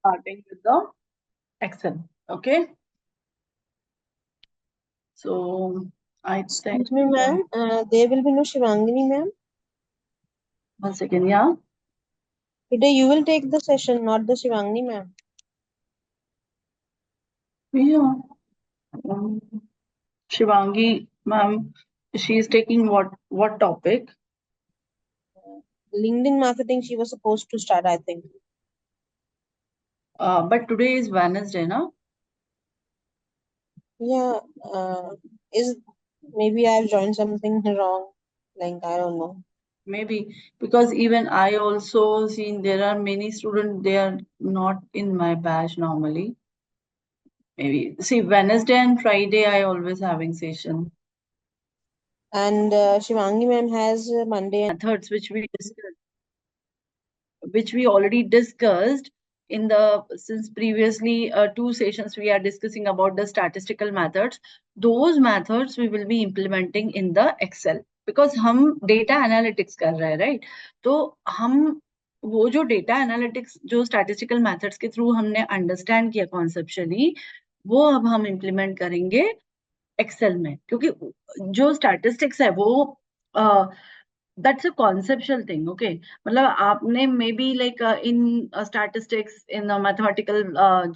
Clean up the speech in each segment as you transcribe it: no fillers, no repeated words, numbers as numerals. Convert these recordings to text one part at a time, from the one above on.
starting with the Excel. Okay. So I think. Excuse me, ma'am. There will be no Shivangini, ma'am. 1 second, yeah. Today you will take the session, not the Shivangini, ma'am. Yeah. Shivangi, ma'am, she is taking what topic? LinkedIn marketing she was supposed to start, I think. But today is Wednesday, no? Yeah. Is maybe I've joined something wrong. Like I don't know. Maybe because even I also seen there are many students, they are not in my batch normally. Maybe see Wednesday and Friday I always having session. And Shivangi ma'am has Monday and Methods which we already discussed in the since previously 2 sessions we are discussing about the statistical methods. Those methods we will be implementing in the Excel because हम data analytics कर रहे हैं, right? तो हम वो जो data analytics जो statistical methods के through हमने understand किया conceptually, वो अब हम implement करेंगे एक्सेल में क्योंकि जो स्टैटिस्टिक्स है वो that's a conceptual thing okay मतलब आपने may be like in statistics in mathematical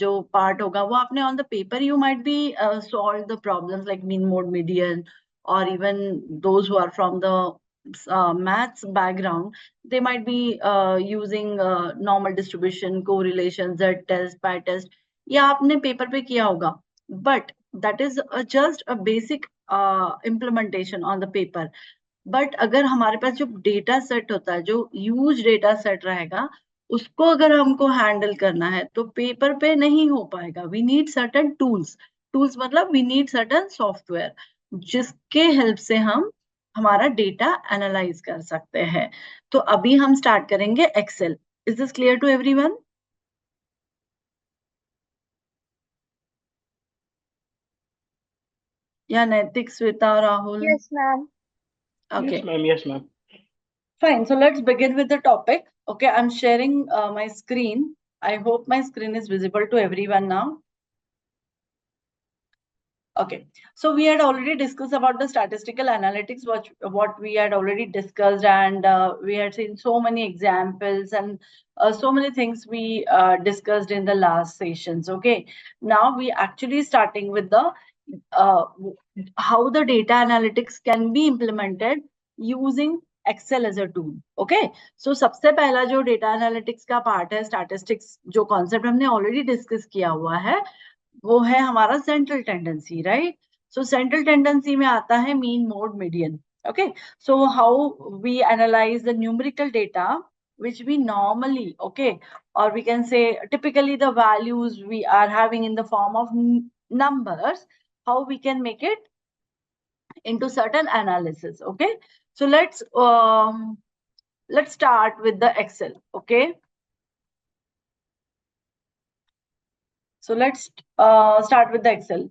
जो पार्ट होगा वो आपने on the paper you might be solve the problems like mean mode median और even those who are from the maths background they might be using normal distribution correlation z test pi test ये आपने paper पे किया होगा but that is just a basic implementation on the paper but अगर हमारे पास जो data set होता है जो ह्यूज डेटा सेट रहेगा उसको अगर हमको हैंडल करना है तो पेपर पे नहीं हो पाएगा we need certain tools tools मतलब वी नीड सर्टन सॉफ्टवेयर जिसके हेल्प से हम हमारा डेटा एनालाइज कर सकते हैं तो अभी हम स्टार्ट करेंगे Excel is this clear to everyone या Naitik Shweta Rahul Yes, ma'am. okay Yes, ma'am. Yes, ma'am. fine so let's begin with the topic okay I'm sharing my screen I hope my screen is visible to everyone now okay so we had already discussed about the statistical analytics what we had already discussed and we had seen so many examples and so many things we discussed in the last sessions okay now we actually starting with the uh, how the data analytics can be implemented using Excel as a tool. Okay. So सबसे पहला जो data analytics का part है statistics जो concept हमने already discuss किया हुआ है वो है हमारा central tendency, right? So central tendency में आता है mean mode median. Okay. So how we analyze the numerical data which we normally okay or we can say typically the values we are having in the form of numbers how we can make it into certain analysis okay so let's start with the Excel okay so let's start with the Excel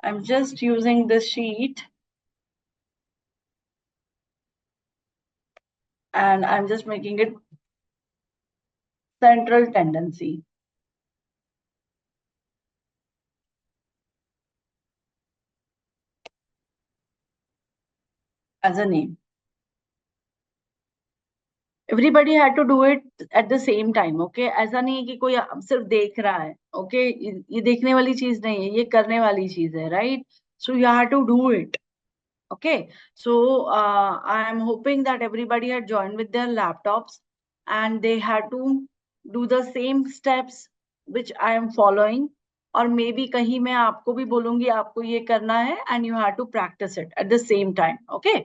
I'm just using this sheet and I'm just making it central tendency as a name everybody had to do it at the same time okay ऐसा नहीं है कि कोई सिर्फ देख रहा है okay ये देखने वाली चीज नहीं है ये करने वाली चीज है right so you have to do it okay so I am hoping that everybody had joined with their laptops and they had to do the same steps which I am following और may be कहीं मैं आपको भी बोलूंगी आपको ये करना है and you have to practice it at the same time okay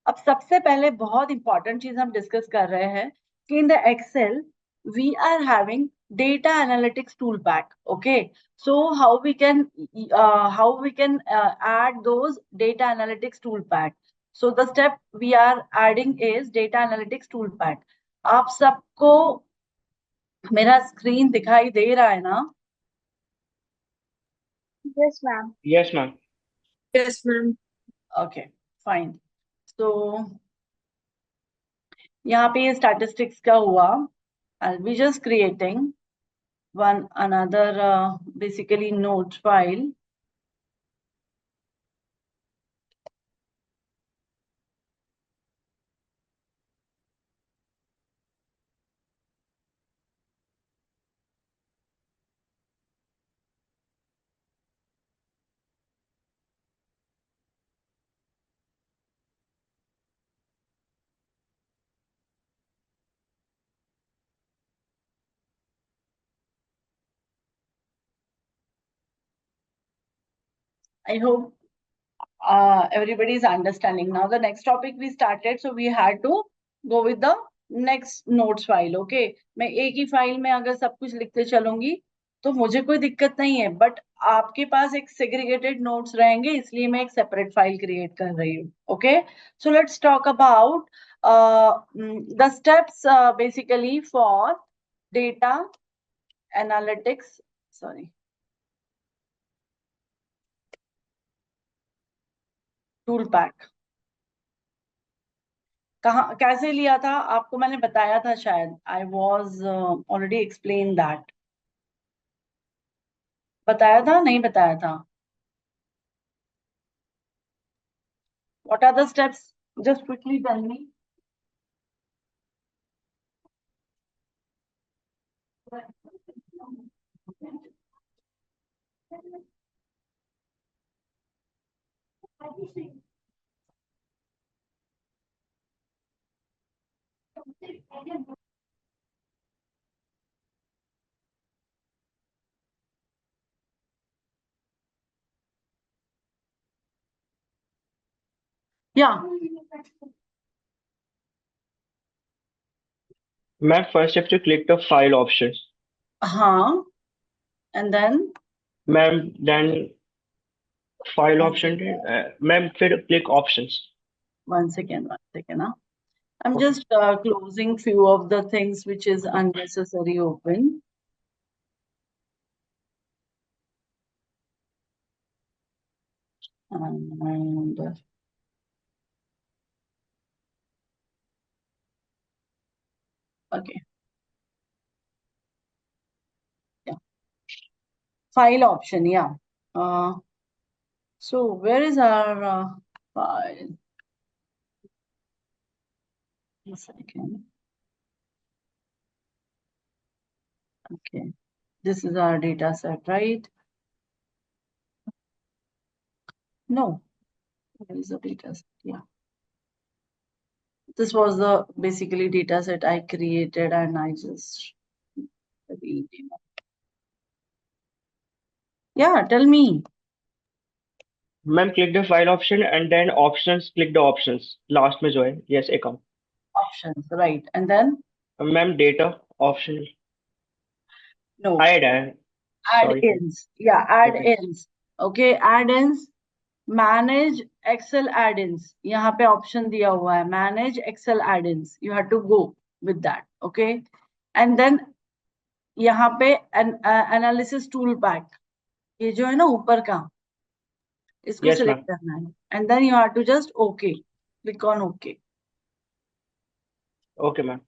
अब सबसे पहले बहुत इंपॉर्टेंट चीज हम डिस्कस कर रहे हैं कि in the Excel we are having data analytics tool pack okay so how we can add those data analytics tool pack so the step we are adding is data analytics tool pack आप सबको मेरा screen दिखाई दे रहा है ना Yes, ma'am. Yes, ma'am. yes, ma'am. okay fine so यहाँ पे ये स्टैटिस्टिक्स का हुआ I'll be just creating another basically note file. I hope everybody is understanding. Now the next topic we started, so we had to go with the next notes file. Okay, मैं एक ही file में अगर सब कुछ लिखते चलूंगी तो मुझे कोई दिक्कत नहीं है, बट आपके पास एक सेग्रीगेटेड नोट्स रहेंगे, इसलिए मैं एक सेपरेट फाइल क्रिएट कर रही हूँ. Okay, so let's talk about the steps basically for data analytics. Sorry, tool pack कहाँ कैसे लिया था आपको मैंने बताया था शायद. I was already explain that. बताया था नहीं बताया था. What are the steps, just quickly tell me. Yeah. Ma'am, first you have to click the file option. And then Ma'am, then file option. Ma'am, फिर click options. one second. I'm Okay. just closing few of the things which is unnecessary open. And okay. Yeah. File option, yeah. So where is our file? A second. Okay. This is our data set, right? No. Where is the data set? Yeah. This was the basically data set I created and I just. Yeah, tell me. Ma'am, click the file option and then options, click the options. Last में जो है, yes, account. Options, right. And then? Ma'am, data option. No. Add. Sorry. Add-ins. Yeah, add-ins. Okay, add-ins. Manage Excel add-ins. यहाँ पे option दिया हुआ है. Manage Excel add-ins. You have to go with that. Okay. And then यहाँ पे analysis tool pack. ये जो है ना ऊपर का, इसको Yes, select ma'am. करना है. And then you have to just OK. Click on OK. Okay, ma'am.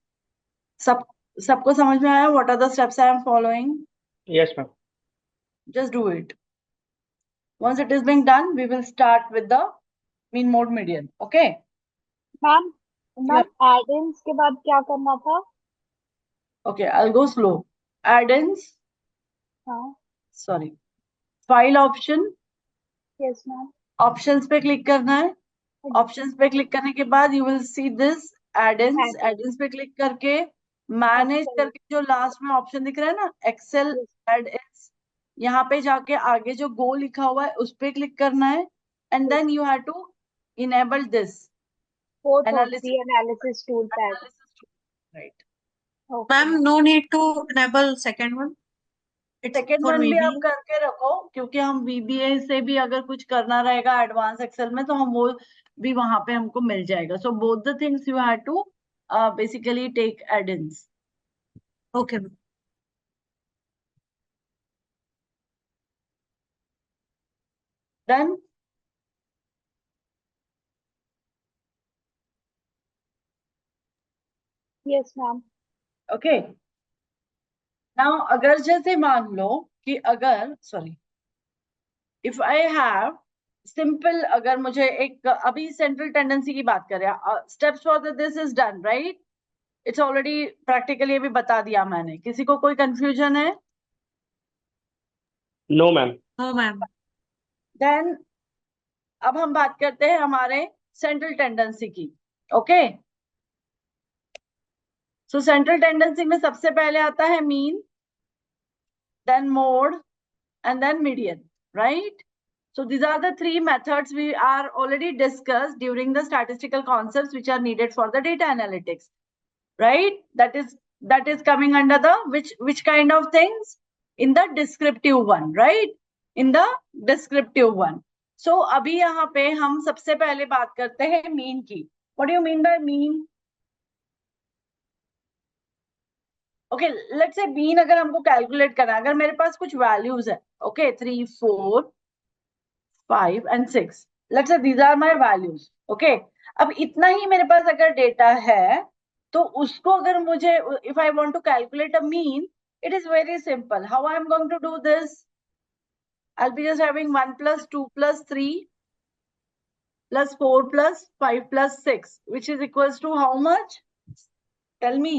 सबको समझ में आया? What are the steps I am following? Yes, ma'am. Just do it. Once it is being done, we will start with the mean mode median. Okay. Ma'am add-ins के बाद क्या करना था? Okay, I'll go slow. Add-ins. हाँ. Sorry. File option. Yes, ma'am. Options पे click करना है. Options पे click करने के बाद you will see this add-ins. Add-ins पे click करके manage करके जो last में option दिख रहा है ना, Excel add-ins. यहाँ पे जाके आगे जो go लिखा हुआ है उस पे click करना है. And then you have to enable this. Both of the analysis tool pack. Right. Okay. Ma'am, no need to enable second one. It's second for one भी आप VBA. करके रखो, क्योंकि हम VBA से भी अगर कुछ करना रहेगा एडवांस एक्सेल में तो हम वो भी वहां पे हमको मिल जाएगा. So both the things you have to basically take add-ins. Okay. Done. Yes, ma'am. Okay. Now अगर जैसे मान लो कि अगर sorry if I have simple, अगर मुझे एक अभी सेंट्रल टेंडेंसी की बात करें, steps for this is done right, it's already practically अभी बता दिया मैंने, किसी को कोई कंफ्यूजन है? No ma'am. No ma'am. Then अब हम बात करते हैं हमारे सेंट्रल टेंडेंसी की। ओके, सो सेंट्रल टेंडेंसी में सबसे पहले आता है mean, then mode and then median, right? So these are the three methods we are already discussed during the statistical concepts which are needed for the data analytics, right? That is coming under the which kind of things? In the descriptive one, right? In the descriptive one. So अभी यहाँ पे हम सबसे पहले बात करते हैं mean की. What do you mean by mean? Okay, let's say mean अगर हमको कैलकुलेट करना है, अगर मेरे पास कुछ वैल्यूज है, okay 3 4 5 and 6, let's say these are my values, okay? अब इतना ही मेरे पास अगर डेटा है तो उसको अगर मुझे, if I want to calculate a mean, it is very simple. How I am going to do this? I'll be just having 1 plus 2 plus 3 plus 4 plus 5 plus 6, which is equals to how much? Tell me.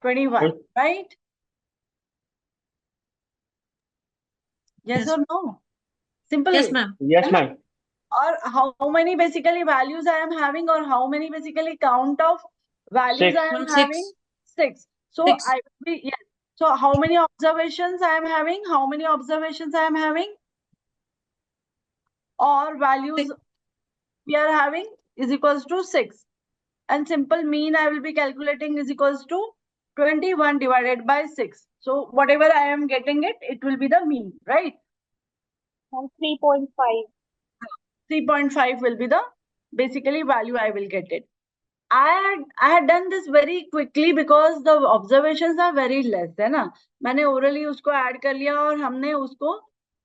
21, right? Yes or no? Simple. Yes, ma'am. Yes, ma'am. Or how many basically values I am having, or how many basically count of values 6. I am 6. having? 6. So 6. I will be, yes. So how many observations I am having? How many observations I am having? Or values 6. we are having is equals to 6. And simple mean I will be calculating is equals to 21 divided by 6. So whatever I am getting it, it will be the mean, right? And 3.5. 3.5 will be the basically value I will get it. I had done this very quickly because the observations are very less, है ना? मैंने orally उसको add कर लिया और हमने उसको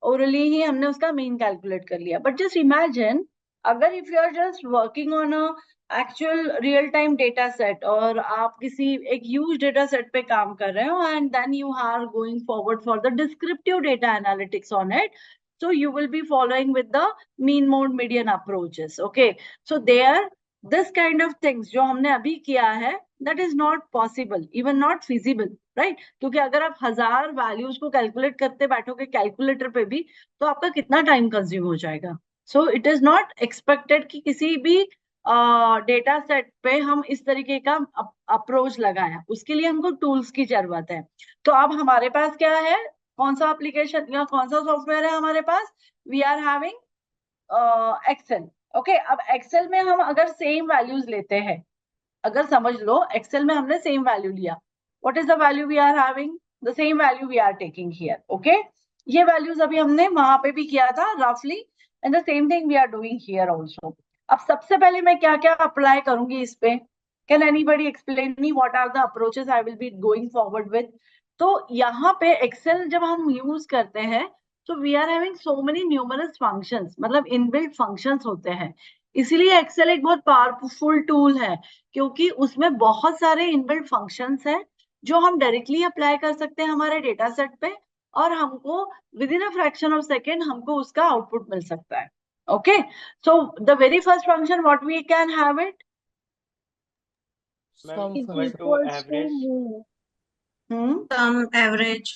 orally ही हमने उसका mean calculate कर लिया. But just imagine अगर if you are just working on a actual real time data set और आप किसी एक huge data set पे काम कर रहे हो and then you are going forward for the descriptive data analytics on it, so you will be following with the mean, mode, median approaches. Okay, so there this kind of things जो हमने अभी किया है, that is not possible, even not feasible, right? क्योंकि अगर आप 1000 values को calculate करते बैठोगे कैलकुलेटर पे भी तो आपका कितना टाइम कंज्यूम हो जाएगा. So it is not expected कि किसी भी डेटा सेट पे हम इस तरीके का अप्रोच लगाया, उसके लिए हमको टूल्स की जरूरत है. तो अब हमारे पास क्या है, कौन सा एप्लीकेशन या कौन सा सॉफ्टवेयर है हमारे पास? We are having Excel. Okay, अब एक्सेल में हम अगर सेम वैल्यूज लेते हैं, अगर समझ लो एक्सेल में हमने सेम वैल्यू लिया, what is the value we are having? The same value we are taking here. Okay, ये वैल्यूज अभी हमने वहां पे भी किया था रफली, and the same thing we are doing here also. अब सबसे पहले मैं क्या क्या अप्लाई करूंगी इस पे? Can anybody explain me what are the approaches I will be going forward with? तो यहाँ पे एक्सेल जब हम यूज करते हैं तो we are having so many numerous functions, मतलब इनबिल्ट फंक्शंस होते हैं. इसीलिए एक्सेल एक बहुत पावरफुल टूल है क्योंकि उसमें बहुत सारे इनबिल्ट फंक्शंस हैं जो हम डायरेक्टली अप्लाई कर सकते हैं हमारे डेटा सेट पे और हमको with in a fraction of second हमको उसका आउटपुट मिल सकता है. Okay, so the very first function what we can have it? Ma'am, Is equal to equals to average. mean. Sum, average.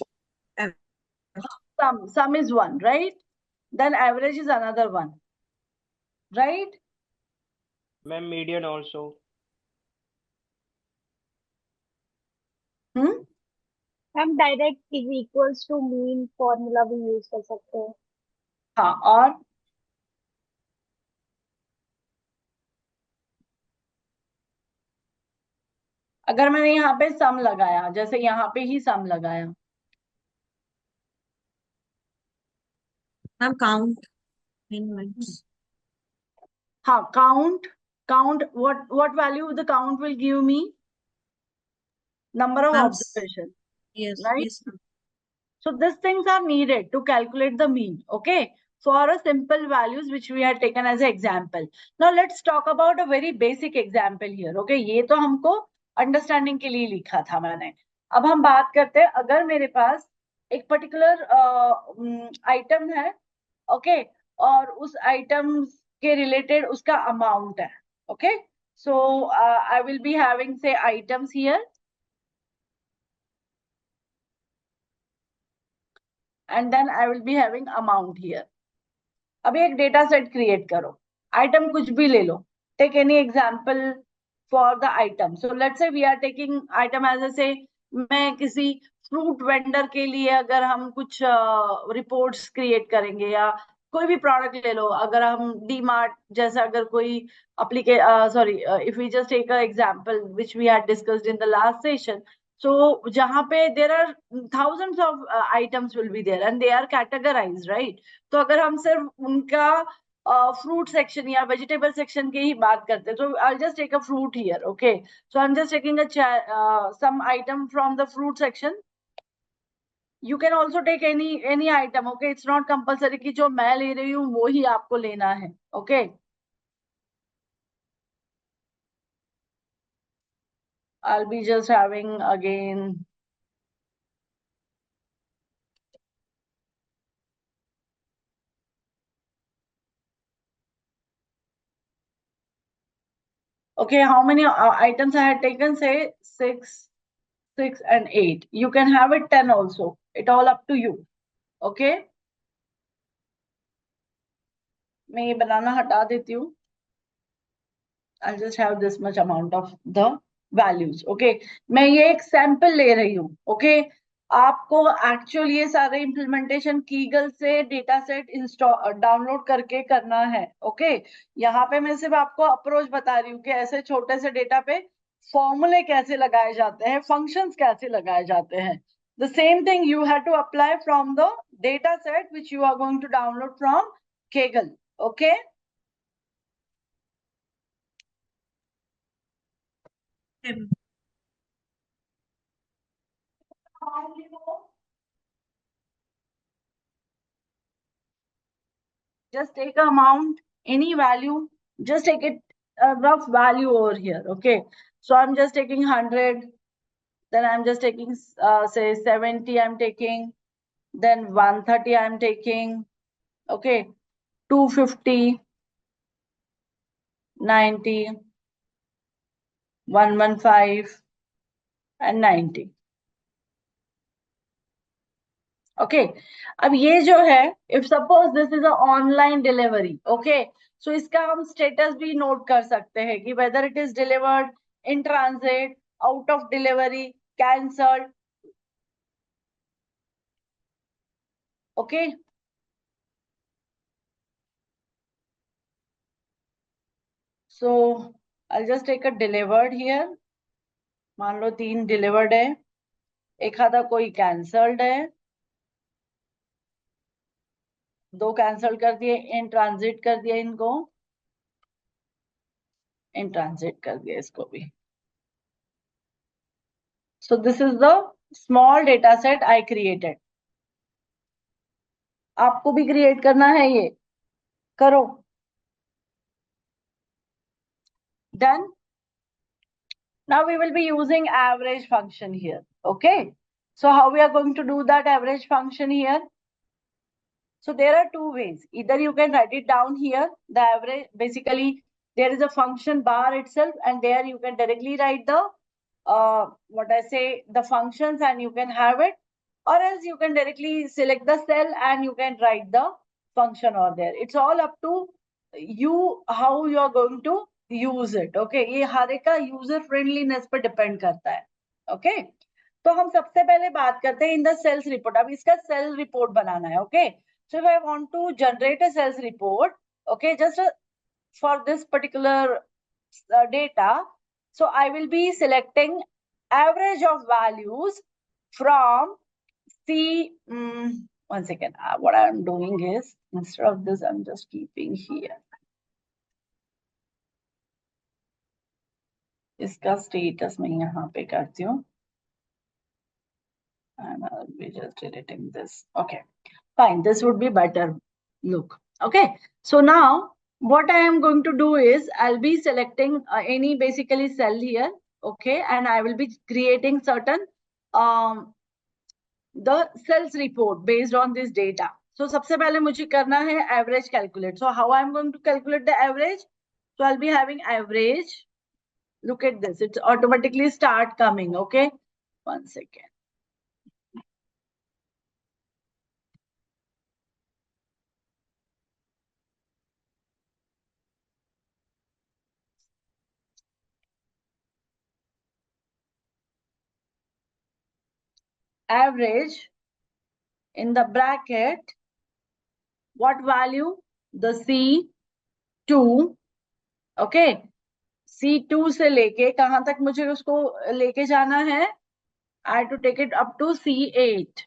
Sum is one, right? Then average is another one, right? Ma'am, median also. हम direct is equals to mean formula भी use कर सकते हैं. हाँ, और अगर मैंने यहाँ पे सम लगाया, जैसे यहाँ पे ही सम लगाया, Ma'am, count elements. हाँ count, what value the count will give me? Number of Ma'am, observation, yes, right? yes, ma'am. So these things are needed to calculate the mean, okay, for a simple values which we had taken as an example. Now let's talk about a very basic example here, okay? ये तो हमको understanding के लिए लिखा था मैंने। अब हम बात करते हैं, अगर मेरे पास एक पर्टिकुलर आइटम है, ओके, और उस आइटम के रिलेटेड उसका अमाउंट है, okay, so I will be having say items here and then I will be having amount here. अब एक डेटा सेट क्रिएट करो, आइटम कुछ भी ले लो, take any example for the item. So let's say we are taking item as a say, मैं किसी fruit vendor के लिए अगर हम कुछ रिपोर्ट्स क्रिएट करेंगे, या कोई भी प्रोडक्ट ले लो, अगर हम डी मार्ट जैसा अगर कोई अप्लीके sorry if we just take a example which we had discussed in the last session, so जहाँ पे there are thousands of items will be there and they are categorized, right? तो अगर हम सिर्फ उनका फ्रूट सेक्शन या vegetable section की ही बात करते हैं, तो I'll just take a fruit here, okay? So I'm just taking some item from the fruit section. You can also take any item, okay? It's not compulsory कि जो मैं ले रही हूँ वो ही आपको लेना है, okay? I'll be just having again. Okay, how many items I had taken? Say 6, 6 and 8. You can have it 10 also. It all up to you. Okay. मैं ये बनाना हटा देती हूँ. I'll just have this much amount of the values. Okay. मैं ये एक sample ले रही हूँ. Okay. आपको एक्चुअली ये सारे इम्प्लीमेंटेशन कीगल से डेटा सेट इंस्टॉल डाउनलोड करके करना है, ओके? यहाँ पे मैं सिर्फ आपको अप्रोच बता रही हूँ कि ऐसे छोटे से डेटा पे फॉर्मूले कैसे लगाए जाते हैं, फंक्शंस कैसे लगाए जाते हैं. The same thing you have to apply from the data set which you are going to download from Kaggle, okay? Just take an amount, any value, just take it a rough value over here, okay? So I'm just taking 100, then I'm just taking say 70, I'm taking, then 130 I'm taking, okay, 250, 90, 115 and 90. Okay, अब ये जो है, if suppose this is a online delivery, okay, so इसका हम status भी note कर सकते हैं कि whether it is delivered, in transit, out of delivery, cancelled, okay? So I just take a delivered here. मान लो 3 डिलीवर्ड है, एक आधा कोई कैंसल्ड है, 2 कैंसल कर दिए, इन ट्रांजिट कर दिया इनको, इन ट्रांजिट कर दिया इसको भी. So this is the small data set I created. आपको भी क्रिएट करना है, ये करो. Done. Now we will be using average function here, okay? So how we are going to do that average function here? So there are two ways. Either you can write it down here, the average, basically there is a function bar itself, and there you can directly write the the functions and you can have it, or else you can directly select the cell and you can write the function over there. It's all up to you how you are going to use it, okay? ये हर एक का user friendliness पर depend करता है, okay? तो हम सबसे पहले बात करते हैं इन द सेल्स रिपोर्ट. अब इसका सेल रिपोर्ट बनाना है, okay? So if I want to generate a sales report, okay, just for this particular data, so I will be selecting average of values from one second. What I'm doing is, instead of this, I'm just keeping here. इसका status मैं यहाँ पे करती हूँ. And I'll be just deleting this. Okay, fine. This would be better look. Okay, so now what I am going to do is I'll be selecting any basically cell here. okay, and I will be creating certain the sales report based on this data. So सबसे पहले मुझे करना है average calculate. So how I'm going to calculate the average? So I'll be having average. Look at this. It's automatically start coming. Okay, 1 second. Average in the bracket, what value? The C2, okay, C2 से लेके कहां तक मुझे उसको लेके जाना है? I have to take it up to C8,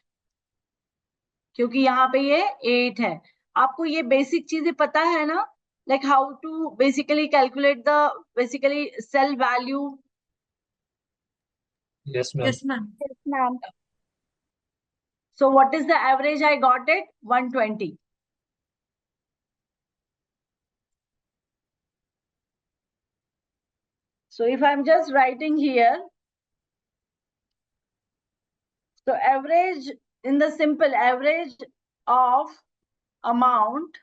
क्योंकि यहाँ पे ये 8 है. आपको ये बेसिक चीजें पता है ना, like how to basically calculate the basically cell value? Yes, ma'am. Yes, ma'am. Yes, ma'am. So what is the average I got it? 120. So if I'm just writing here, so average in the simple average of amount,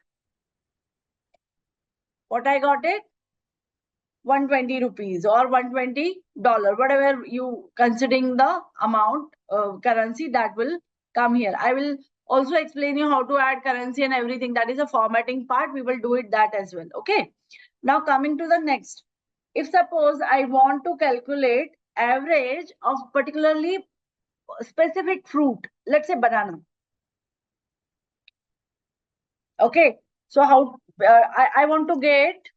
what I got it? 120 rupees or $120, whatever you considering the amount currency that will come here. I will also explain you how to add currency and everything. That is a formatting part. We will do it that as well. Okay. Now coming to the next. If suppose I want to calculate average of particularly specific fruit, let's say banana. Okay. So how I want to get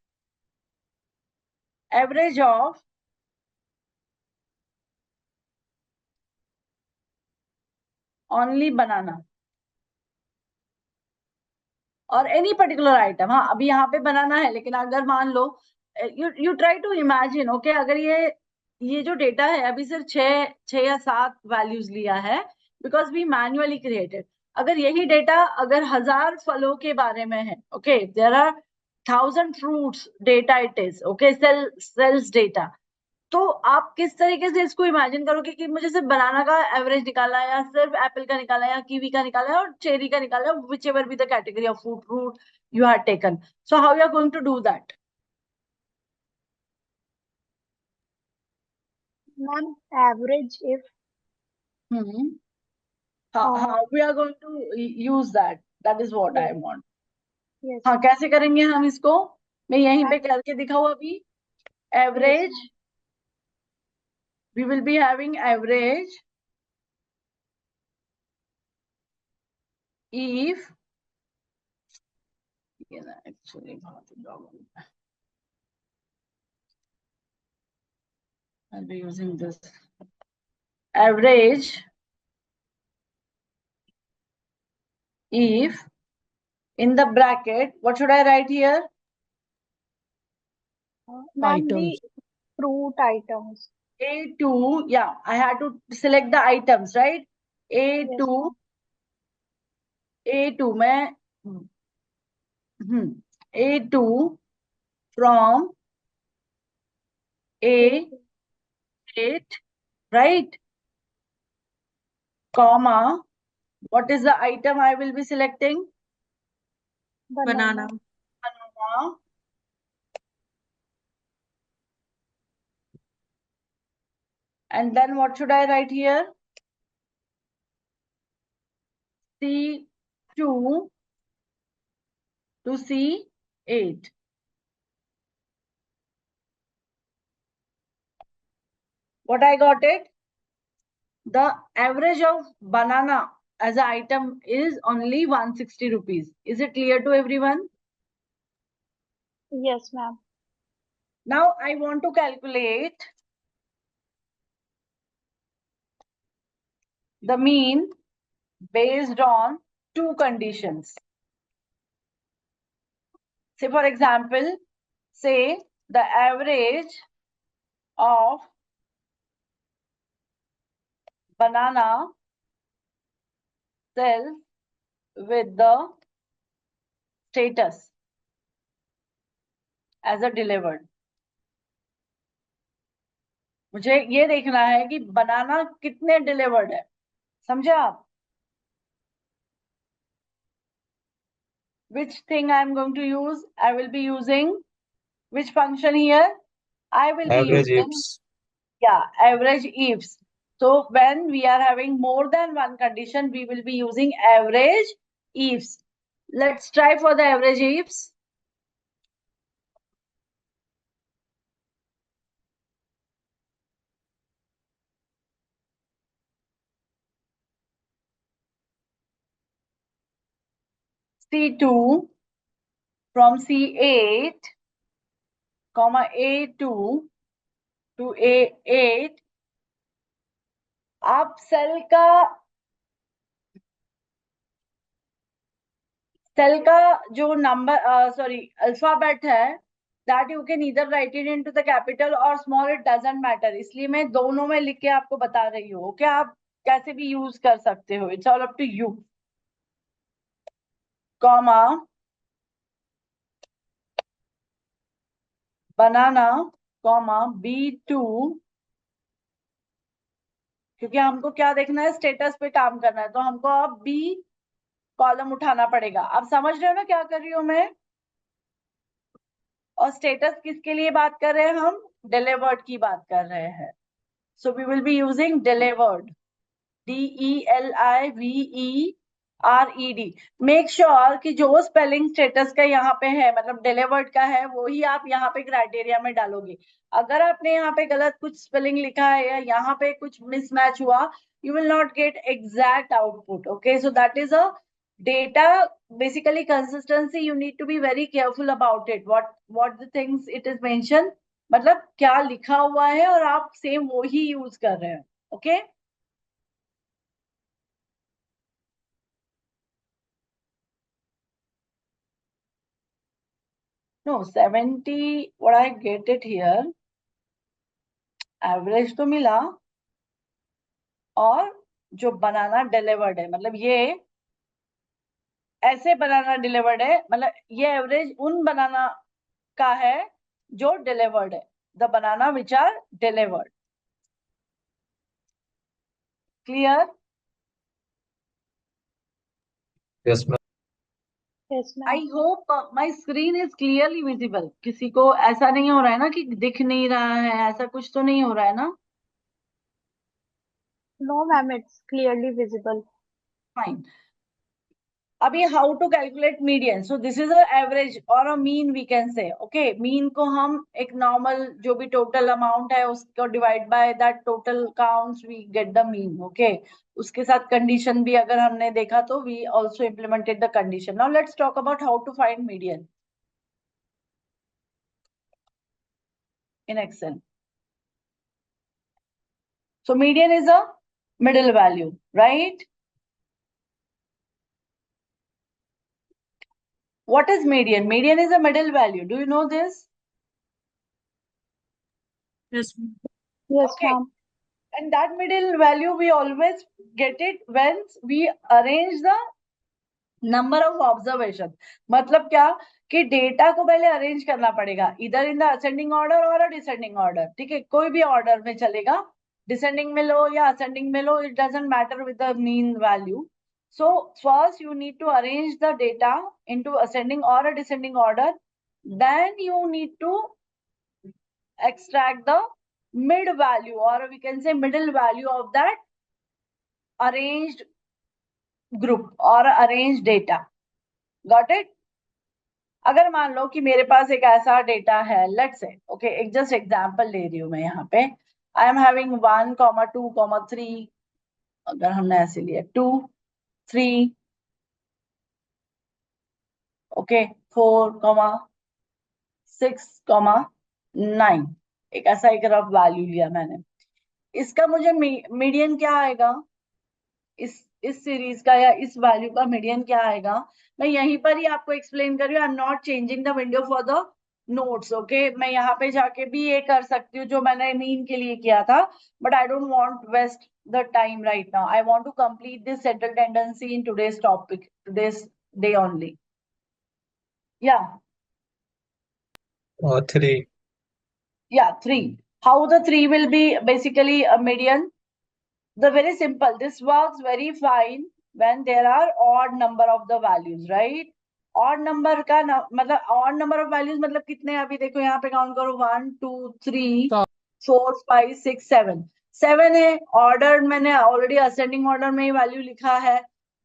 average of only banana और any particular item. हाँ, अभी यहाँ पे banana है, लेकिन अगर मान लो you try to imagine, okay, अगर ये जो डेटा है अभी सिर्फ 6 या 7 वैल्यूज लिया है, बिकॉज वी मैन्युअली क्रिएटेड. अगर यही डेटा अगर 1000 फलों के बारे में है, okay, there are 1000 fruits data it is, okay, sales data. तो आप किस तरीके से इसको इमेजिन करोगे कि मुझे सिर्फ बनाना का एवरेज निकाला है, या सिर्फ एप्पल का निकाला है, या कीवी का निकाला है, और चेरी का निकाला है, which ever be the category of fruit you have taken. So how you are going to do that? Ma'am, average if How we are going to use that? That is what I want. yes, हाँ, कैसे करेंगे हम इसको? मैं यहीं पे करके दिखाऊँ अभी. Average, we will be having average if actually I'll be using this average if in the bracket, what should I write here? ma'am, the fruit items. A2, yeah, I had to select the items, right? A2, A2 मैं A2 from A8, right? Comma, what is the item I will be selecting? Banana. Banana. And then what should I write here? C2 to C8. What I got it? The average of banana as an item is only 160 rupees. Is it clear to everyone? Yes, ma'am. Now I want to calculate the mean based on two conditions. Say for example, say the average of banana cells with the status as a delivered. मुझे ये देखना है कि बनाना कितने delivered है, समझे आप? Which thing I am going to use? I will be using which function here? I will be Average using, ifs. yeah, average ifs. So when we are having more than one condition, we will be using average ifs. Let's try for the average ifs. C2 from C8, comma A2 to A8. आप cell का जो number sorry alphabet है, that you can either right it into the capital और small, it doesn't matter, इसलिए मैं दोनों में लिख के आपको बता रही हूँ। ओके, आप कैसे भी यूज कर सकते हो, it's all up to you. Comma banana, comma B2, क्योंकि हमको क्या देखना है, स्टेटस पे काम करना है, तो हमको अब B कॉलम उठाना पड़ेगा। आप समझ रहे हो ना क्या कर रही हूँ मैं? और स्टेटस किसके लिए बात कर रहे हैं हम? डिलीवर्ड की बात कर रहे हैं। So we will be using delivered, DELIVERED। Make sure कि जो स्पेलिंग स्टेटस का यहाँ पे है, मतलब डिलीवर्ड का है, वो ही आप यहाँ पे क्राइटेरिया में डालोगे। अगर आपने यहाँ पे गलत कुछ स्पेलिंग लिखा है या यहाँ पे कुछ मिसमैच हुआ, you will not get exact output. Okay, so that is a data, basically consistency. You need to be very careful about it. What the things it is mentioned, मतलब क्या लिखा हुआ है और आप सेम वो ही यूज कर रहे हो। Okay, no 70, what I get it here, average तो मिला, और जो बनाना डिलीवर्ड है, मतलब ये ऐसे बनाना डिलीवर्ड है, मतलब ये एवरेज उन बनाना का है जो डिलीवर्ड है, the banana which are delivered. Clear? Yes, ma'am. Yes, ma'am. I hope my screen is clearly visible. किसी को ऐसा नहीं हो रहा है ना कि दिख नहीं रहा है, ऐसा कुछ तो नहीं हो रहा है ना? No, ma'am, it's clearly visible. Fine. अभी how to calculate median? So this is a average और a mean, we can say. Okay, mean को हम एक नॉर्मल जो भी टोटल अमाउंट है उसको divide by that total counts, we get the mean. Okay, उसके साथ कंडीशन भी अगर हमने देखा तो we also implemented the condition. Now let's talk about how to find median in Excel. So median is a middle value, right? What is median? Median is a middle value. Do you know this? Yes, ma'am. Yes, Okay. ma'am. And that middle value, we always get it when we arrange the number of observation। मतलब क्या कि data को पहले arrange करना पड़ेगा, इधर in the ascending order और descending order. ठीक है, कोई भी ऑर्डर में चलेगा, डिसेंडिंग में लो या असेंडिंग में लो, it doesn't matter with the mean value. So first you need to arrange the data into ascending or a descending order, then you need to extract the mid value, or we can say middle value of that arranged group or arranged data। Got it? अगर मान लो कि मेरे पास एक ऐसा data है, let's say, okay, एक just example ले रही हूं मैं यहाँ पे, आई एम हैविंग 1,2,3, अगर हमने ऐसे लिया 2, 3, ओके, 4,6,9, एक ऐसा एक रफ वैल्यू लिया मैंने। इसका मुझे मीडियन क्या आएगा, इस सीरीज का या इस वैल्यू का मीडियन क्या आएगा? मैं यहीं पर ही आपको एक्सप्लेन कर रही हूँ। I am not changing the window for the notes. Okay, मैं यहाँ पे जाके भी ये कर सकती हूँ जो मैंने मीन के लिए किया था, but I don't want waste the time right now. I want to complete this central tendency in today's topic, today's day only. या 3. या 3। How the 3 will be basically a median? The very simple, this works very fine when there are odd number of the values, right? Odd number का मतलब odd number of values मतलब कितने हैं? अभी देखो यहाँ पे काउंट करो 1 2 3 4 5 6 7 7 है. ऑर्डर मैंने ऑलरेडी असेंडिंग ऑर्डर में ही वैल्यू लिखा है,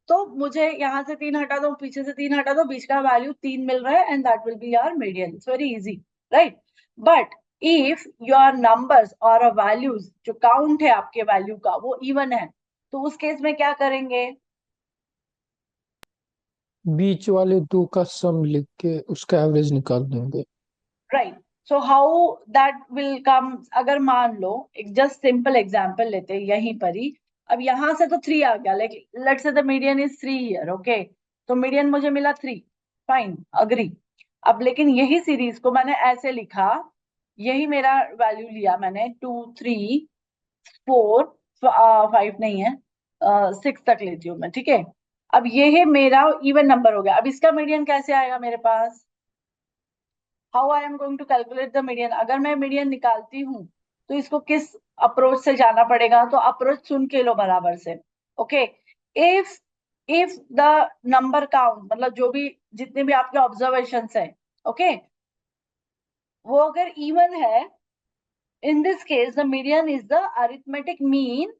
तो मुझे यहाँ से 3 हटा दो, पीछे से 3 हटा दो, बीच का वैल्यू 3 मिल रहा है, and that will be our median. It's very easy, right? But if your numbers or a values जो काउंट है आपके वैल्यू का वो इवन है, तो उस केस में क्या करेंगे? बीच वाले दो का सम लिख के उसका एवरेज निकाल देंगे. Right. So how that will come? अगर मान लो एक जस्ट सिंपल एग्जांपल लेते हैं यहीं पर ही. अब यहां से तो 3 आ गया, like let's say the median is 3 here, okay? तो मीडियन मुझे मिला 3, फाइन, अग्री. अब लेकिन यही सीरीज को मैंने ऐसे लिखा, यही मेरा वैल्यू लिया मैंने 2 3 4 5 नहीं है, 6 तक लेती हूँ मैं, ठीक है? अब ये है मेरा इवन नंबर हो गया. अब इसका मीडियन कैसे आएगा मेरे पास? How I am going to calculate the median? अगर मैं मीडियन निकालती हूँ तो इसको किस अप्रोच से जाना पड़ेगा? तो अप्रोच सुन के लो बराबर से, okay? If the number count मतलब जो भी जितने भी आपके ऑब्जर्वेशन है, ओके, वो अगर इवन है, in this case the median is the arithmetic mean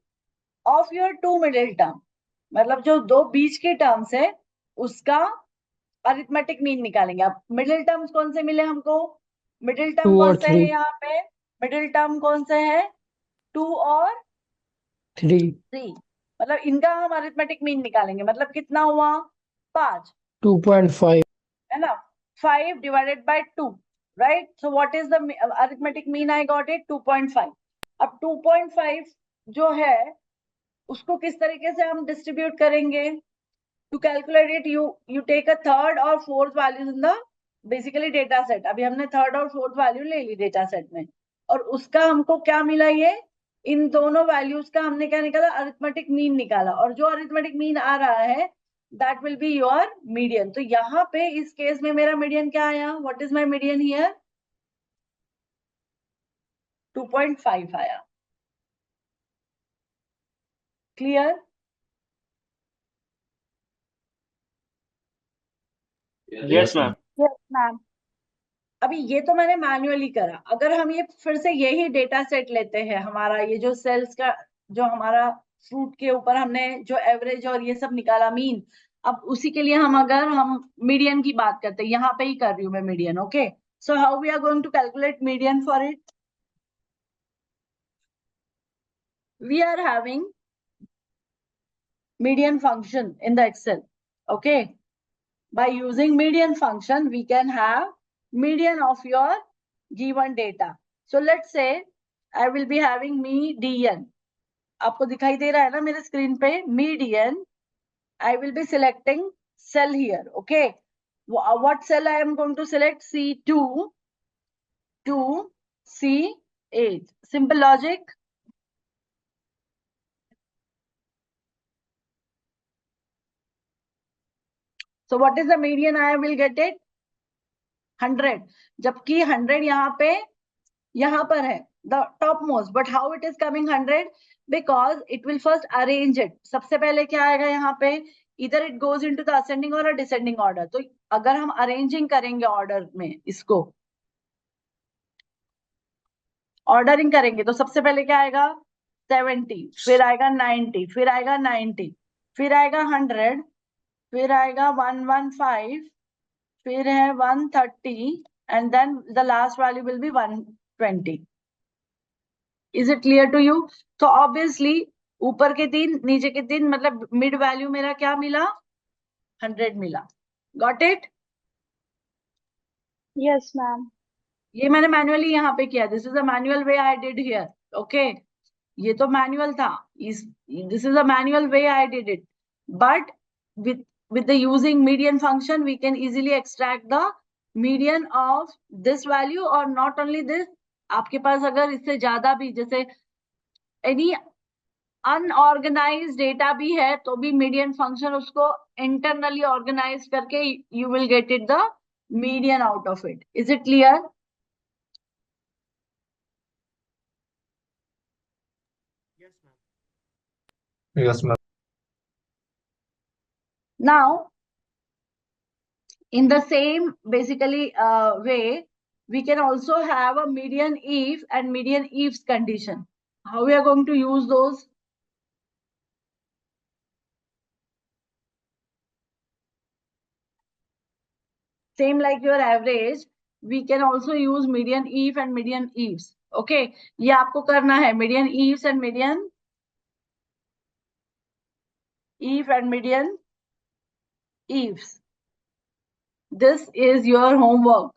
of your two middle term. मतलब जो दो बीच के टर्म्स है उसका अरिथमेटिक मीन निकालेंगे. अब मिडिल टर्म्स कौन से मिले हमको? मिडिल टर्म 2 कौन और से है 3. यहाँ पे? मिडिल टर्म कौन से है? 2 और 3. 3. मतलब इनका हम अरिथमेटिक मीन निकालेंगे. मतलब कितना हुआ? 5, 2.5. है ना? 5 divided by 2, right? So what is the arithmetic mean? I got it 2.5. अब 2.5 जो है उसको किस तरीके से हम डिस्ट्रीब्यूट करेंगे? To calculate it you take a third और fourth values in the basically data set. अभी हमने थर्ड और फोर्थ वैल्यू ले ली डेटा सेट में, और उसका हमको क्या मिला? ये इन दोनों वैल्यूज का हमने क्या निकाला? अरिथमेटिक मीन निकाला. और जो अरिथमेटिक मीन आ रहा है that will be your median. तो यहाँ पे इस केस में मेरा मीडियन क्या आया? What is my median here? 2.5 आया. Clear? Yes, ma'am. Yes, ma'am. अभी ये तो मैंने मैन्युअली करा. अगर हम ये फिर से यही डेटा सेट लेते हैं, हमारा ये जो सेल्स का जो हमारा फ्रूट के ऊपर हमने जो एवरेज और ये सब निकाला मीन, अब उसी के लिए हम मीडियन की बात करते हैं, यहाँ पे ही कर रही हूँ मैं median, okay? So how we are going to calculate median for it? We are having median function in the Excel, okay? By using median function we can have median of your given data. So let's say I will be having median. आपको दिखाई दे रहा है ना मेरे screen पे median? I will be selecting cell here, okay? What cell I am going to select? C2 to C8. Simple logic. So what is the median? I will get it 100. जबकि 100 यहाँ पर है the topmost, but how it is coming 100? Because it will first arrange it. सबसे पहले क्या आएगा यहाँ पे? Either it goes into the ascending or a descending order. तो अगर हम arranging करेंगे order में, इसको ordering करेंगे, तो सबसे पहले क्या आएगा? 70, फिर आएगा 90, फिर आएगा 90, फिर आएगा 100, फिर आएगा 115, फिर है 130, and then the last value will be 120. Is it clear to you? So obviously ऊपर के 3 नीचे के 3 मतलब मिड वैल्यू मेरा क्या मिला? 100 मिला. Got it? Yes, ma'am. ये मैंने मैन्युअली यहाँ पे किया. This is a manual way I did here, okay? ये तो मैन्युअल था. This is a manual way I did it, but with the using median function we can easily extract the median of this value. और not only this, आपके पास अगर इससे ज्यादा भी जैसे any अनऑर्गेनाइज डेटा भी है तो भी मीडियन फंक्शन उसको इंटरनली ऑर्गेनाइज करके you will get it the median out of it. Is it clear? Yes, ma'am. Now, in the same basically way, we can also have a median if and median ifs condition. How we are going to use those? Same like your average, we can also use median if and median ifs. Okay, ये आपको करना है median ifs and median if and median ifs. This is your homework.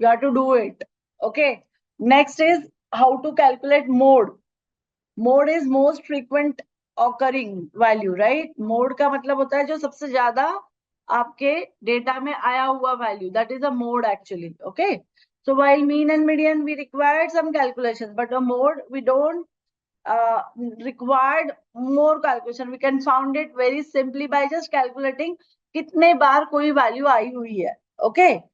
You have to do it. Okay. Next is how to calculate mode. Mode is most frequent occurring value, right? Mode का मतलब होता है जो सबसे ज्यादा आपके data में आया हुआ value. That is a mode actually. Okay. So while mean and median we required some calculations, but a mode we don't required more calculation. We can found it very simply by just calculating कितने बार कोई value आई हुई है. Okay.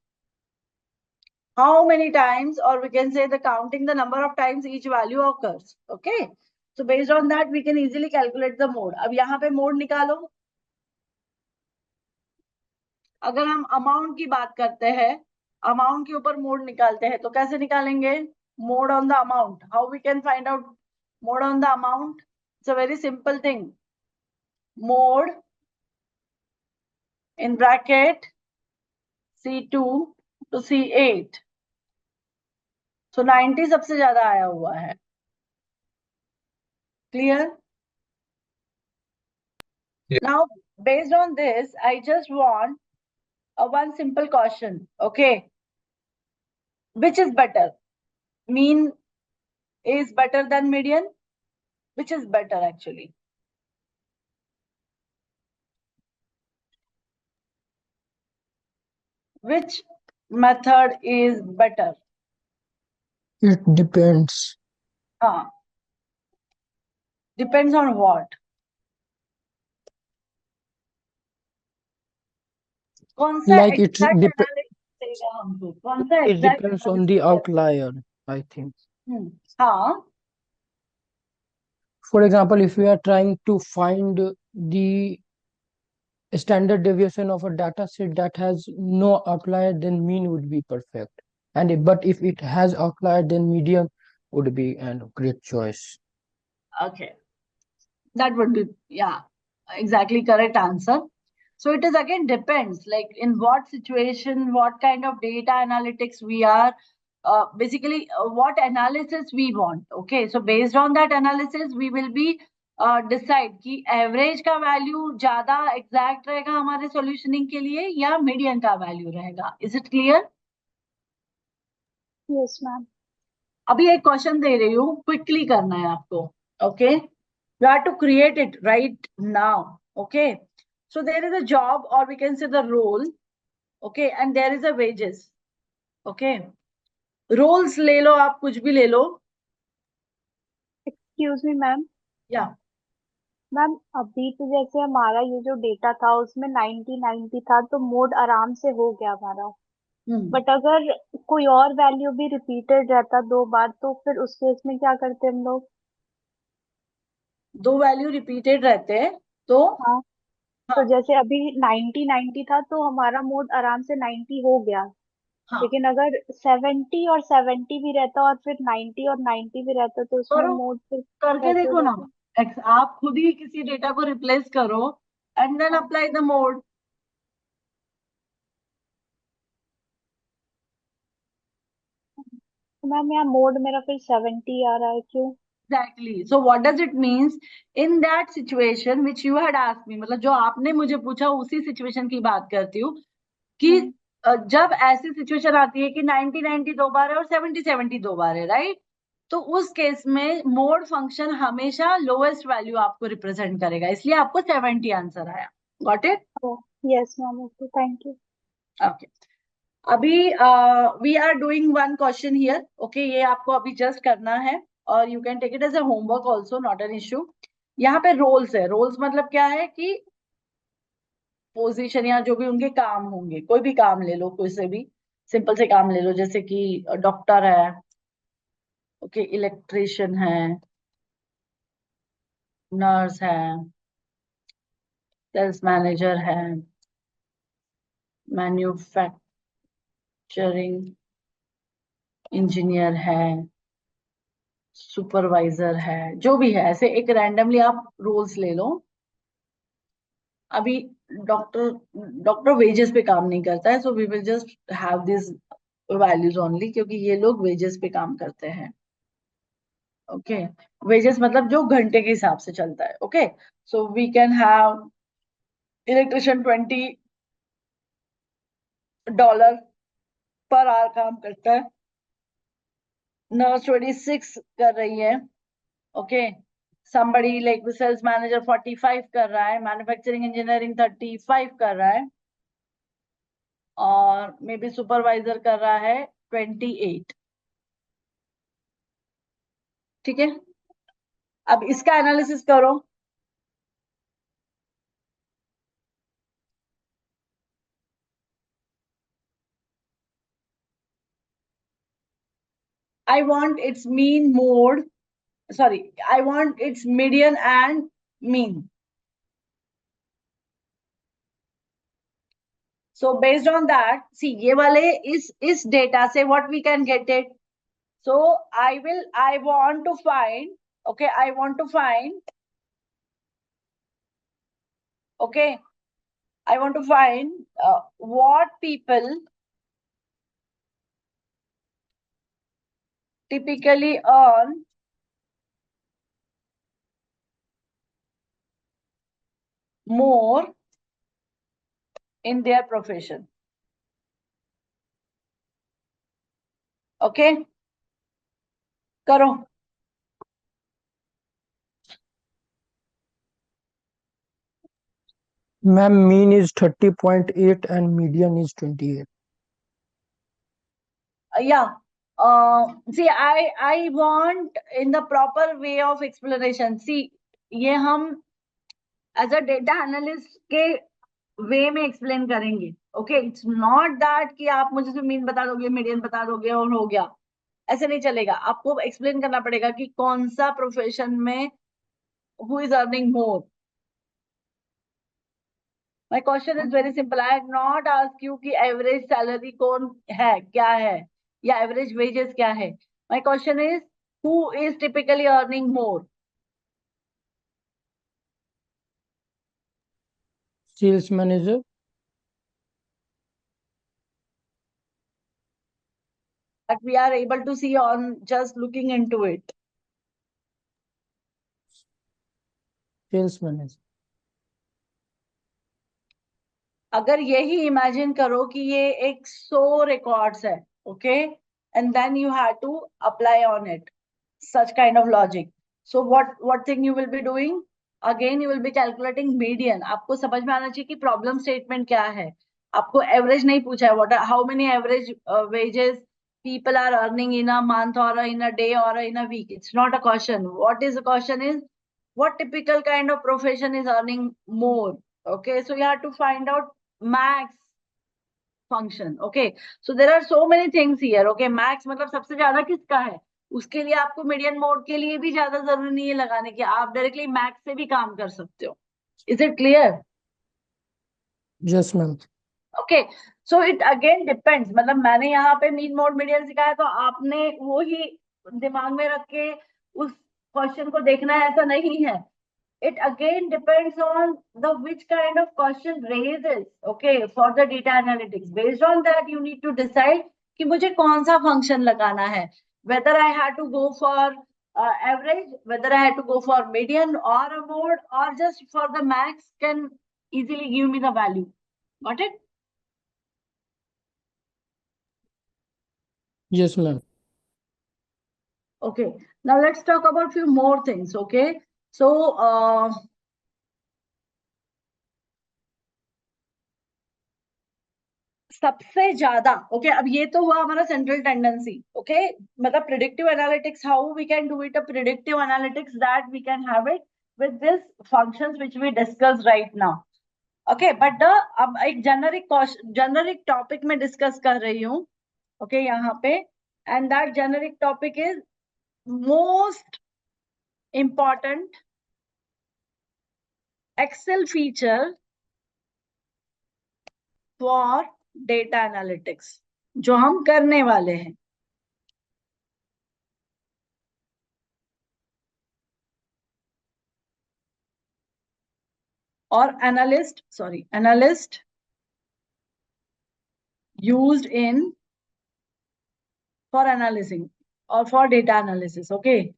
How many times, or we can say the counting the number of times each value occurs. Okay. So based on that, we can easily calculate the mode. अब यहाँ पे mode निकालो. अगर हम amount की बात करते हैं, amount के ऊपर mode निकालते हैं, तो कैसे निकालेंगे? Mode on the amount. How we can find out mode on the amount? It's a very simple thing. Mode in bracket C2 to C8. So 90 सबसे ज्यादा आया हुआ है. Clear? Yeah. Now, based on this, I just want one simple question. Okay. Which is better? Mean is better than median? Which is better actually? Which method is better? It depends. Depends on what? कौन सा Like it exact dep analysis देगा हमको? कौन सा it exact depends on analysis the देगा? outlier, I think. हाँ. For example, if we are trying to find the standard deviation of a data set that has no outlier, then mean would be perfect. But if it has outlier, then median would be a great choice. Okay. That would be, yeah, exactly correct answer. So it is again depends, like in what situation, what kind of data analytics we are, basically what analysis we want. Okay, so based on that analysis, we will be decide कि average का value ज्यादा exact रहेगा हमारे solutioning के लिए या median का value रहेगा. Is it clear? Yes, ma'am. अभी एक क्वेश्चन दे रही हूँ, क्विकली करना है आपको. Okay, you have to create it right now. Okay, so there is a job और we can say the role. Okay, and there is a wages. Okay, roles ले लो, आप कुछ भी ले लो. Excuse me, ma'am. या मैम अभी तो जैसे हमारा ये जो डेटा था उसमें 90 था तो मोड आराम से हो गया हमारा. बट अगर कोई और वैल्यू भी रिपीटेड रहता 2 बार तो फिर उस केस में क्या करते हम लोग? दो वैल्यू रिपीटेड रहते हैं तो हाँ. तो जैसे अभी 90 था तो हमारा मोड आराम से 90 हो गया. हाँ, लेकिन अगर 70 और 70 भी रहता और फिर 90 और 90 भी रहता तो उसमें करो, मोड फिर करके कैसे देखो ना. होता? आप खुद ही किसी डेटा को रिप्लेस करो and then apply the mode. Ma'am यहाँ मोड मेरा फिर 70 आ रहा है, क्यों? Exactly. So what does it means in that situation which you had asked me? मतलब जो आपने मुझे पूछा उसी सिचुएशन की बात करती हूँ कि जब ऐसी सिचुएशन आती है कि 90 90 दो बार है और 70 70 दो बार है, राइट? तो उस केस में मोड फंक्शन हमेशा लोएस्ट वैल्यू आपको रिप्रेजेंट करेगा, इसलिए आपको 70 आंसर आया. Got it? Yes ma'am. Okay, thank you. Okay, अभी we are doing one question here. Okay, ये आपको अभी जस्ट करना है और you can take it as a homework also, not an issue. यहाँ पे रोल्स है. रोल्स मतलब क्या है कि पोजीशन या जो भी उनके काम होंगे, कोई भी काम ले लो, कोई से भी सिंपल से काम ले लो, जैसे कि डॉक्टर है, ओके, इलेक्ट्रिशियन है, नर्स है, सेल्स मैनेजर है, मैन्युफैक्चरिंग इंजीनियर है, सुपरवाइजर है, जो भी है, ऐसे एक रैंडमली आप रोल्स ले लो। अभी डॉक्टर डॉक्टर वेजेस पे काम नहीं करता है, so we will just have this values only, क्योंकि ये लोग वेजेस पे काम करते हैं। ओके, वेजेस मतलब जो घंटे के हिसाब से चलता है। Okay, so we can have electrician $20 per our काम करता है, नर्स 26 कर रही है। Okay, somebody like the sales manager 45 कर रहा है, मैन्युफैक्चरिंग इंजीनियरिंग 35 कर रहा है, और मे बी सुपरवाइजर कर रहा है 28। ठीक है, अब इसका एनालिसिस करो। I want its mean mode, sorry, I want its median and mean. So based on that, see, ये वाले इस data से what we can get it. So I want to find, okay, I want to find, okay, I want to find what people typically earn more in their profession. Okay, करो। Ma'am, mean is 30.8 and median is 28. Yeah. See, I want in the proper way of explanation. See, ये हम as a data analyst के वे में explain करेंगे। Okay, it's not that कि आप मुझे mean बता दोगे, मीडियन बता दोगे और हो गया, ऐसे नहीं चलेगा। आपको एक्सप्लेन करना पड़ेगा कि कौन सा प्रोफेशन में who is earning more. My question is very simple, I have not ask you कि एवरेज सैलरी कौन है, क्या है, या एवरेज वेजेस क्या है। My question is who is typically earning more. Sales manager. That we are able to see on just looking into it. Sales manager. अगर यही इमेजिन करो कि ये एक 100 रिकॉर्ड्स है, okay, and then you have to apply on it such kind of logic. So what thing you will be doing? Again you will be calculating median. आपको समझ में आना चाहिए कि प्रॉब्लम स्टेटमेंट क्या है। आपको एवरेज नहीं पूछा है, what how many average wages people are earning in a month or in a day or in a week. It's not a question. What is the question is what typical kind of profession is earning more. Okay, so you have to find out max function. Okay, so there are so many things here. Okay, max मतलब सबसे ज्यादा किसका है, उसके लिए आपको median mode के लिए भी ज्यादा जरूरी नहीं है लगाने की, आप डायरेक्टली मैक्स से भी काम कर सकते हो। Is it clear? Yes, ma'am. Okay, so it again depends, मतलब मैंने यहाँ पे मीन मोड मीडियन सिखाया तो आपने वो ही दिमाग में रख के उस क्वेश्चन को देखना है, ऐसा नहीं है। it again depends on the which kind of question raises, okay, for the data analytics. Based on that you need to decide कि मुझे कौन सा function लगाना है, whether I had to go for average, whether I had to go for median or a mode, or just for the max can easily give me the value. Got it? Yes, ma'am. Okay, now let's talk about few more things. Okay, so सबसे ज्यादा, okay, अब ये तो हुआ हमारा central tendency. Okay, मतलब predictive analytics, how we can do it, a predictive analytics that we can have it with this functions which we discuss right now. Okay, but अब एक जेनरिक टॉपिक में discuss कर रही हूँ, okay, यहाँ पे, and that generic topic is most important Excel feature for data analytics जो हम करने वाले हैं. और analyst used in for analyzing or for data analysis. Okay.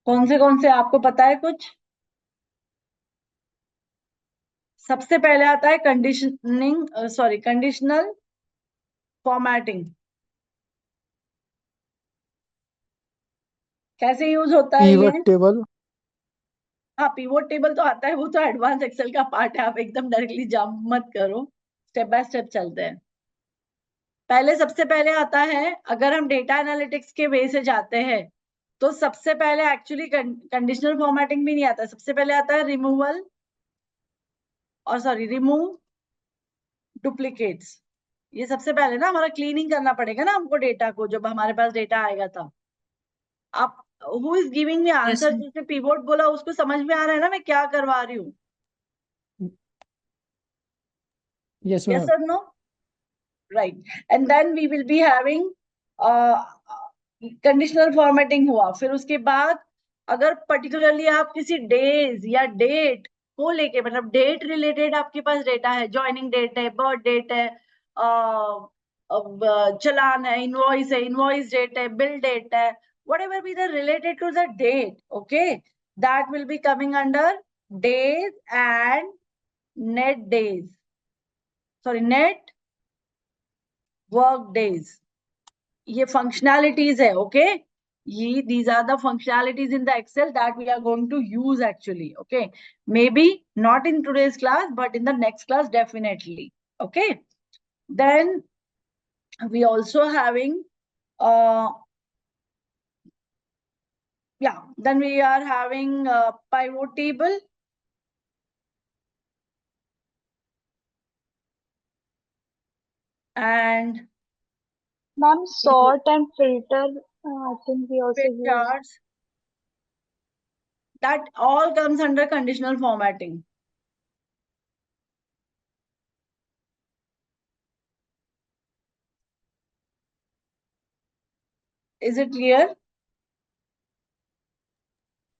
कौन से आपको पता है कुछ? सबसे पहले आता है कंडीशनल फॉर्मेटिंग. कैसे यूज होता है ये? Pivot table. हाँ, पिवोट टेबल तो आता है, वो तो एडवांस एक्सेल का पार्ट है, आप एकदम डायरेक्टली जंप मत करो, स्टेप बाय स्टेप चलते हैं. पहले सबसे पहले आता है, अगर हम डेटा एनालिटिक्स के वे से जाते हैं तो सबसे पहले एक्चुअली कंडीशनल फॉर्मेटिंग भी नहीं आता, सबसे पहले आता है रिमूव डुप्लीकेट्स. ये सबसे पहले ना हमारा क्लीनिंग करना पड़ेगा ना हमको डेटा को, जब हमारे पास डेटा आएगा तब. आप who is giving me answer, जिसने पिवोट बोला उसको समझ में आ रहा है ना मैं क्या करवा रही हूँ? Yes, Yes ma'am. or no? Right. And then we will be having conditional formatting हुआ. फिर उसके बाद अगर पर्टिकुलरली आप किसी डेज या डेट को लेके, मतलब डेट रिलेटेड आपके पास डेटा है, ज्वाइनिंग डेट है, बर्थ डेट है, चलान है, इनवॉइस डेट है, बिल डेट है, whatever be the related to the date, okay, that will be coming under days and net days. Sorry, net work days. ये functionalities है, okay. These are the functionalities in the Excel that we are going to use actually, okay. Maybe not in today's class, but in the next class definitely, okay. Then we also having then we are having pivot table. And Ma'am, sort and filter, I think we also use. charts. That all comes under conditional formatting. Is it clear?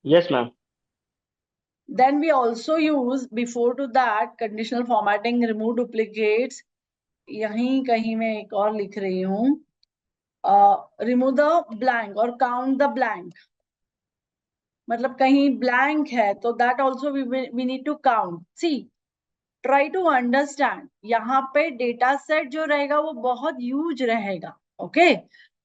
Yes, ma'am. Then we also use, before to that, conditional formatting, remove duplicates. यहीं कहीं मैं एक और लिख रही हूँ, remove the blank or count the blank. मतलब कहीं blank है तो that also we need to count. See, try to understand. यहाँ पे डेटा सेट जो रहेगा वो बहुत ह्यूज रहेगा, ओके.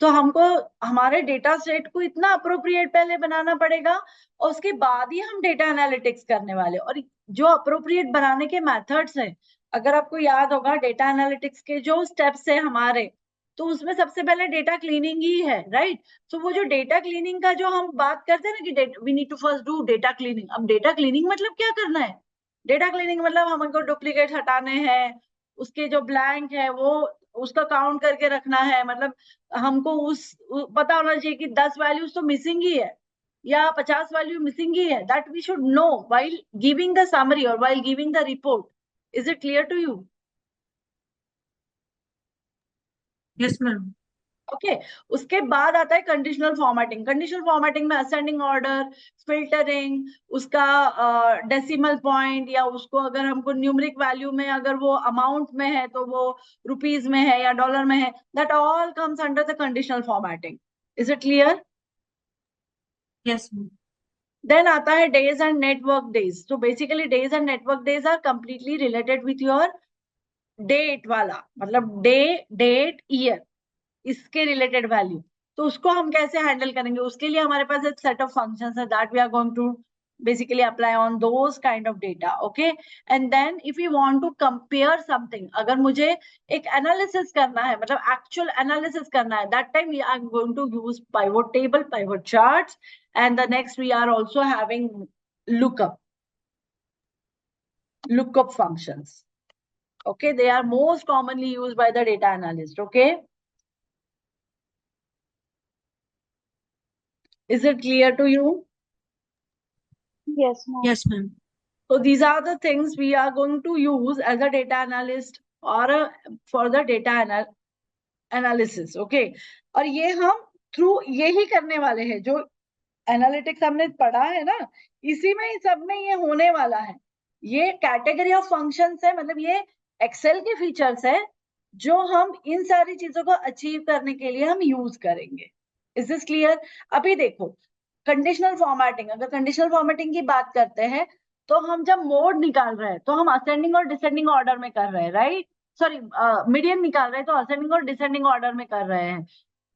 तो हमको हमारे डेटा सेट को इतना अप्रोप्रिएट पहले बनाना पड़ेगा और उसके बाद ही हम डेटा एनालिटिक्स करने वाले. और जो अप्रोप्रिएट बनाने के मेथड्स हैं, अगर आपको याद होगा डेटा एनालिटिक्स के जो स्टेप्स है हमारे, तो उसमें सबसे पहले डेटा क्लीनिंग ही है, राइट. तो वो जो डेटा क्लीनिंग का जो हम बात करते हैं ना कि we need to first do data cleaning. अब डेटा क्लीनिंग मतलब क्या करना है? डेटा क्लीनिंग मतलब हमको डुप्लीकेट हटाने हैं, उसके जो ब्लैंक है वो उसका काउंट करके रखना है. मतलब हमको पता होना चाहिए कि 10 वैल्यूज तो मिसिंग ही है या 50 वैल्यू मिसिंग ही है. That we should know while giving the summary और while giving the report. Is it clear to you? Yes, ma'am. Okay. उसके बाद आता है कंडीशनल फॉर्मेटिंग. कंडीशनल फॉर्मेटिंग में असेंडिंग ऑर्डर, फिल्टरिंग, उसका डेसिमल पॉइंट, या उसको अगर हमको न्यूमरिक वैल्यू में अगर वो अमाउंट में है तो वो रुपीज में है या डॉलर में है, that all comes under the conditional formatting. Is it clear? Yes, ma'am. Then आता है डेज एंड नेटवर्क डेज. तो basically days and network days are completely related with your date वाला, मतलब डे, डेट, ईयर, इसके related value. तो उसको हम कैसे हैंडल करेंगे? उसके लिए हमारे पास एक सेट ऑफ फंक्शंस है that we are going to basically apply on those kind of data, okay. And then if you want to compare something, अगर मुझे एक analysis करना है, मतलब actual analysis करना है, that time we are going to use pivot table, pivot charts, and the next we are also having lookup functions. Okay, they are most commonly used by the data analyst. Okay, is it clear to you? Yes, ma'am. Yes, ma'am. So these are the things we are going to use as a data analyst or for the data analysis. Okay, और ये हम through यही करने वाले हैं, जो analytics हमने पढ़ा है ना, इसी में सब में ये होने वाला है. ये कैटेगरी ऑफ फंक्शंस है, मतलब ये एक्सेल के फीचर्स है जो हम इन सारी चीजों को अचीव करने के लिए हम यूज करेंगे. Is this clear? अभी देखो, कंडीशनल फॉर्मेटिंग, अगर कंडीशनल फॉर्मेटिंग की बात करते हैं तो हम जब मोड निकाल रहे हैं तो हम असेंडिंग और डिसेंडिंग ऑर्डर में कर रहे हैं, राइट? सॉरी, मीडियन निकाल रहे हैं तो असेंडिंग और डिसेंडिंग ऑर्डर में कर रहे हैं.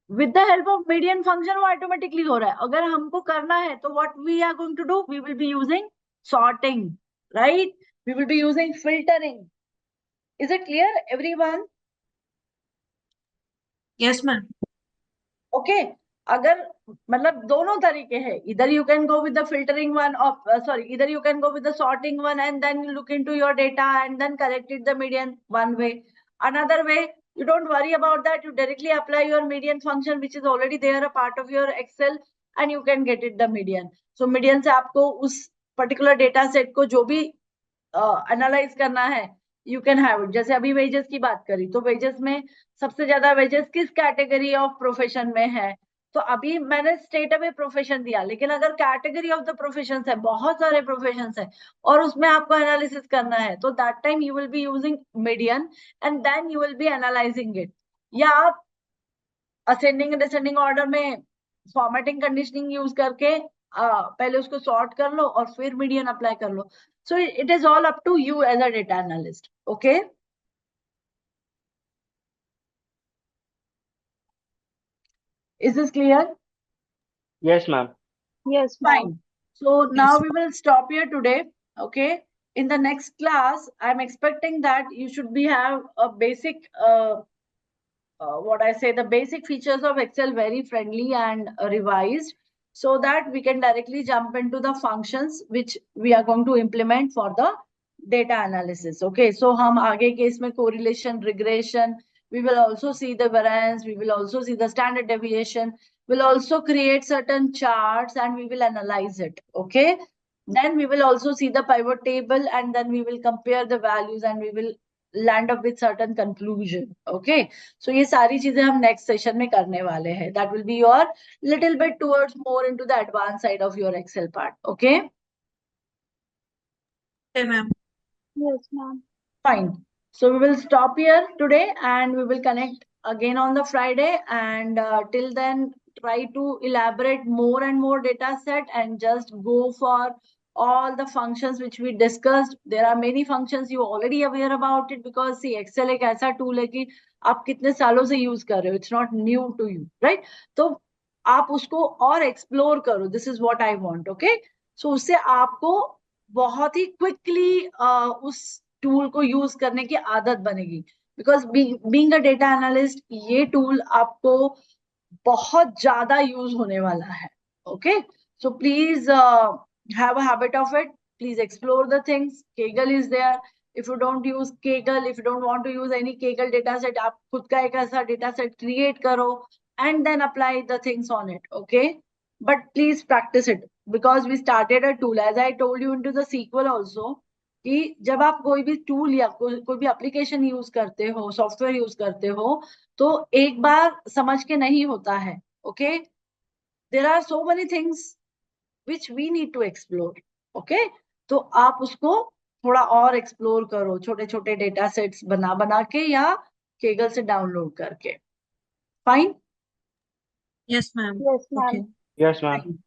With the help of median function वो ऑटोमेटिकली हो रहा है. अगर हमको करना है तो what we are going to do, we will be using sorting, right? We will be using filtering. Is it clear everyone? Yes, ma'am. Okay, अगर मतलब दोनों तरीके हैं, इधर you can go with the filtering one और sorry, इधर you can go with the sorting one and then you look into your data and then correct it the median one way. Another way, you don't worry about that, you directly apply your median function which is already there, a part of your Excel, and you can get it the median. So median से आपको उस particular data set को जो भी analyse करना है, you can have it. जैसे अभी वेजेस की बात करी तो वेजेस में सबसे ज्यादा वेजेस किस कैटेगरी ऑफ प्रोफेशन में है, तो अभी मैंने स्टेट अवे प्रोफेशन दिया, लेकिन अगर कैटेगरी ऑफ द प्रोफेशन है, बहुत सारे प्रोफेशन है और उसमें आपको एनालिसिस करना है, तो that time you will be using median and then you will be analysing it. या आप असेंडिंग डिसेंडिंग ऑर्डर में फॉर्मेटिंग कंडीशनिंग यूज करके पहले उसको सॉर्ट कर लो और फिर मीडियन अप्लाई कर लो. So it is all up to you as a data analyst. Okay. Is this clear? Yes, ma'am. Yes, ma'am. Fine. So now we will stop here today. Okay. In the next class, I'm expecting that you should be have a basic, what I say, the basic features of Excel very friendly and revised, so that we can directly jump into the functions which we are going to implement for the data analysis. Okay, so हम आगे के इसमें correlation, regression, we will also see the variance, we will also see the standard deviation, we'll also create certain charts and we will analyze it. Okay, then we will also see the pivot table and then we will compare the values and we will land up with certain conclusion. Okay, so ये सारी चीजें हम next session में करने वाले हैं. That will be your little bit towards more into the advanced side of your Excel part. Okay. Okay, ma'am. Yes, ma'am. Fine. So we will stop here today and we will connect again on the Friday. And till then, try to elaborate more and more data set and just go for all the functions which we discussed. There are many functions you already aware about it, because see, Excel एक ऐसा tool है कि आप कितने सालों से use कर रहे हो. It's not new to you, right? तो आप उसको और explore करो. This is what I want. Okay. So उससे आपको बहुत ही क्विकली उस टूल को यूज करने की आदत बनेगी. Because being a data analyst, ये टूल आपको बहुत ज्यादा यूज होने वाला है. Okay, so please have a habit of it. Please explore the things. Kaggle is there. If you don't use Kaggle, if you don't want to use any Kaggle data set, आप खुद का एक ऐसा data set create करो and then apply the things on it. Okay, but please practice it, because we started a tool, as I told you into the sequel also, कि जब आप कोई भी टूल या कोई भी एप्लीकेशन यूज करते हो, सॉफ्टवेयर यूज करते हो, तो एक बार समझ के नहीं होता है. Okay, there are so many things which we need to explore. Okay, तो आप उसको थोड़ा और एक्सप्लोर करो, छोटे छोटे डेटा सेट्स बना के या Kaggle से डाउनलोड करके. Fine. Yes, ma'am. Yes, ma'am. Okay. Yes, ma'am.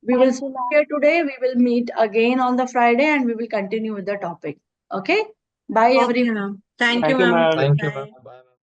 We will Thank you, stop ma'am. here today. We will meet again on the Friday and we will continue with the topic. Okay. Bye, everyone. Okay, ma'am. Thank Thank you, you, ma'am. ma'am. Thank you, Bye. ma'am. Bye.